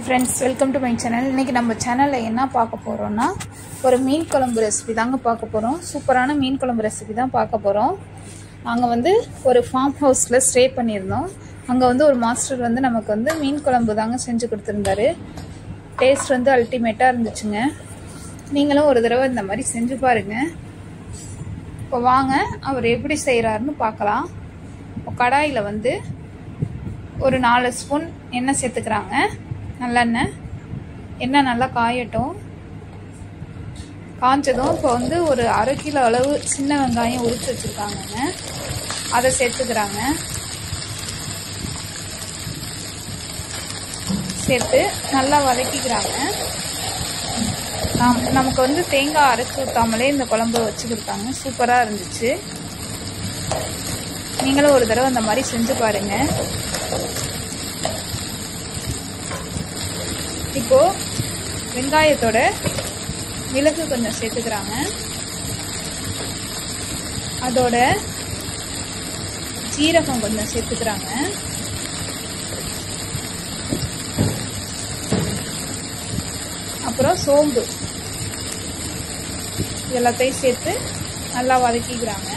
friends welcome to my channel इनके நம்ம சேனல்ல என்ன பார்க்க போறோம்னா ஒரு மீன் குழம்பு ரெசிபி தாங்க பார்க்க போறோம் சூப்பரான மீன் குழம்பு ரெசிபி தான் பார்க்க போறோம் நாங்க வந்து ஒரு ஃபார்ம் ஹவுஸ்ல ஸ்டே பண்ணிருந்தோம் அங்க வந்து ஒரு மாஸ்டர் வந்து நமக்கு வந்து மீன் குழம்பு தாங்க செஞ்சு கொடுத்திருந்தாரு டேஸ்ட் வந்து அல்டிமேட்டா இருந்துச்சுங்க நீங்களும் ஒரு தடவை இந்த மாதிரி செஞ்சு பாருங்க இப்போ வாங்க அவர் எப்படி செய்யறாருன்னு பார்க்கலாம் கடாயில வந்து ஒரு 4 ஸ்பூன் எண்ணெய் சேர்த்துக்கறாங்க நல்லெண்ணெய் எண்ணெய் நல்லா காயட்டும் காஞ்சதும் இப்போ வந்து ஒரு 1/2 கிலோ அளவு சின்ன வெங்காயம் உரிச்சு வச்சிருக்காங்கங்க அதை சேர்த்துக்கறாங்க சேர்த்து நல்லா வதக்கிக்கறாங்க நமக்கு வந்து தேங்காய் அரைச்சு ஊத்தாமலே இந்த குழம்பு வச்சு கொடுத்தாங்க சூப்பரா இருந்துச்சு நீங்களும் ஒரு தடவை அந்த மாதிரி செஞ்சு பாருங்க இப்போ வெங்காயத்தோட மிளகு கொஞ்சம் சேர்த்துக்கறாங்க அதோட ஜீரகம் கொஞ்சம் சேர்த்துக்கறாங்க அப்புறம் சோம்பு எல்லாத்தையும் சேர்த்து நல்லா வதக்கிக்கறாங்க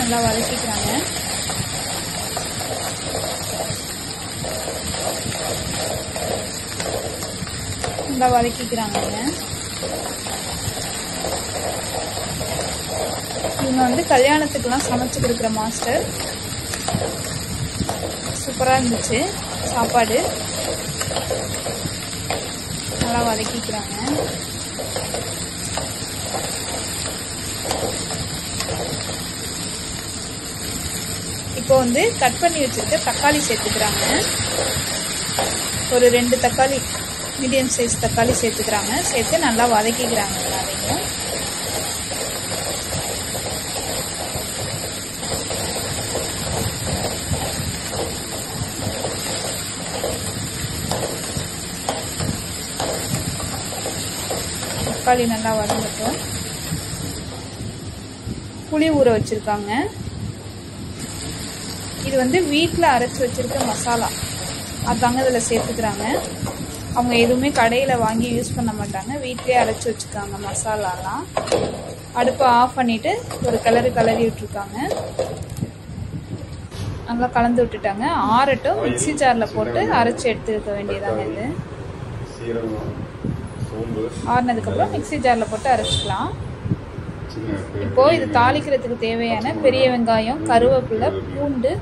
நல்லா வதக்கிக்கறாங்க நல்லா வதக்கிக்கறாங்க இவங்க வந்து கல்யாணத்துக்குலாம் சமைச்சு கொடுக்குற மாஸ்டர் சூப்பரா இருந்துச்சு சாப்பாடு நல்லா வதக்கிக்கறாங்க இப்போ வந்து கட் பண்ணி வச்சிருக்க தக்காளி சேர்த்துக்கறாங்க ஒரு 2 தக்காளி மீடியம் சைஸ் தக்காளி சேர்த்துக்கறாங்க சேர்த்து நல்லா வதக்கிக்கறாங்க எல்லாரையும் தக்காளி நல்லா வதங்கட்டும் புளி ஊற வச்சிருக்காங்க இது வந்து வீட்ல அரைச்சு வச்சிருக்க மசாலா அதாங்க இதுல சேர்த்துக்கறாங்க அவங்க எதுவுமே கடையில வாங்கி யூஸ் பண்ண மாட்டாங்க வீட்லயே அரைச்சு வச்சுக்காங்க மசாலாலாம் அடுப்பை ஆஃப் பண்ணிட்டு ஒரு கிளறி விட்டுருக்காங்க நல்லா கலந்து விட்டுட்டாங்க ஆறட்டும் மிக்ஸி ஜார்ல போட்டு அரைச்சு எடுத்துக்க வேண்டியதாங்க இது ஆறுனதுக்கு அப்புறம் மிக்ஸி ஜார்ல போட்டு அரைச்சுக்கலாம் இப்போ இது தாளிக்கிறதுக்கு தேவையான பெரிய வெங்காயம் கருவேப்பிலை பூண்டு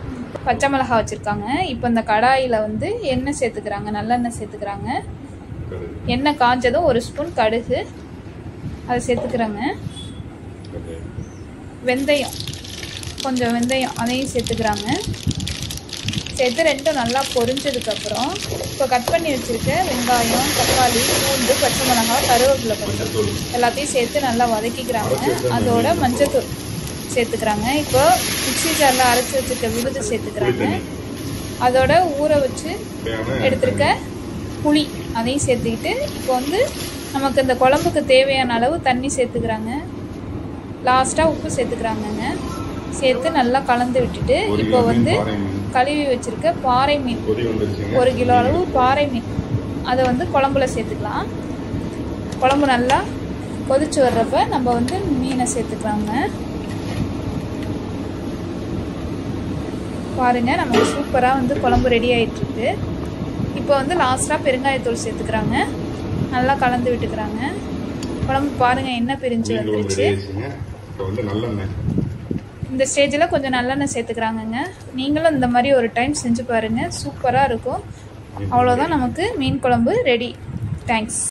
பச்சை மிளகாய் வச்சிருக்காங்க இப்போ இந்த கடாயில வந்து எண்ணெய் சேர்த்துக்கறாங்க நல்லெண்ணெய் சேர்த்துக்கறாங்க எண்ணெய் காஞ்சதும் 1 ஸ்பூன் கடுகு அதை சேர்த்துக்கறாங்க வெந்தயம் கொஞ்சம் வெந்தயம் அதையும் சேர்த்துக்கறாங்க சேர்த்து ரெண்டும் நல்லா பொரிஞ்சதுக்கு அப்புறம் இப்போ கட் பண்ணி வச்சிருக்க வெங்காயம் தக்காளி பூண்டு பச்சை மிளகாய் கருவேப்பிலை கொஞ்சம் எல்லாத்தையும் சேர்த்து நல்லா வதக்கிக்கிறாங்க அதோட மஞ்சத்தூள் சேர்த்துக்கறாங்க இப்போ மிக்ஸி ஜார்ல அரைச்சு வச்சிருக்க விழுது சேர்த்துக்கறாங்க அதோட ஊற வச்சு எடுத்திருக்க புளி அதையும் சேர்த்துக்கிட்டு இப்போ வந்து நமக்கு இந்த குழம்புக்கு தேவையான அளவு தண்ணி சேர்த்துக்கறாங்க லாஸ்டா உப்பு சேர்த்துக்கறாங்கங்க சேர்த்து நல்லா கலந்து விட்டுட்டு இப்போ வந்து கழுவி வச்சிருக்க பாறை மீன் 1 கிலோ அளவு பாறை மீன் அதை வந்து குழம்புல சேர்த்துக்கலாம் குழம்பு நல்லா கொதிச்சு வர்றப்ப நம்ம வந்து மீனை சேர்த்துக்கலாங்க பாருங்க நமக்கு சூப்பரா வந்து குழம்பு ரெடி ஆயிட்டு இருக்கு இப்போ வந்து லாஸ்டா பெருங்காயத்தூள் சேர்த்துக்கறாங்க நல்லா கலந்து விட்டுக்கறாங்க குழம்பு பாருங்க என்ன பிரிஞ்சு வந்துருச்சு இந்த ஸ்டேஜ்ல கொஞ்சம் நல்லெண்ணெய் சேர்த்துக்கறாங்கங்க நீங்களும் இந்த மாதிரி ஒரு டைம் செஞ்சு பாருங்க சூப்பரா இருக்கும் அவ்வளவுதான் நமக்கு மீன் குழம்பு ரெடி தேங்க்ஸ்